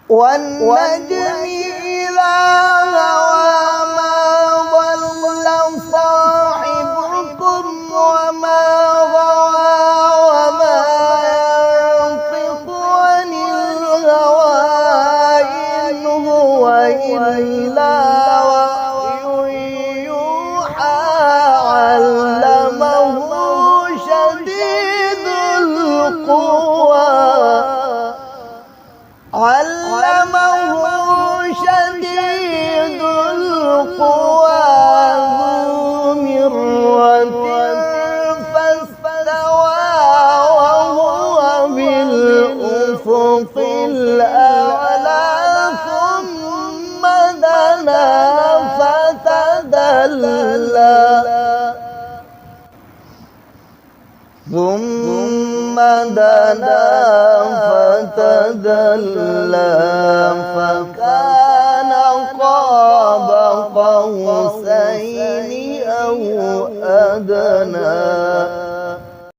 والنجم إذا هوى ما ضل صاحبكم وما غوى وما ينطق عن الهوى إن هو إلا وحي يوحى علمه شديد القوى ذو مرة فاستوى وهو بالأفق الأعلى ثم دنا فتدلى فكان قاب قوسين أو أدنى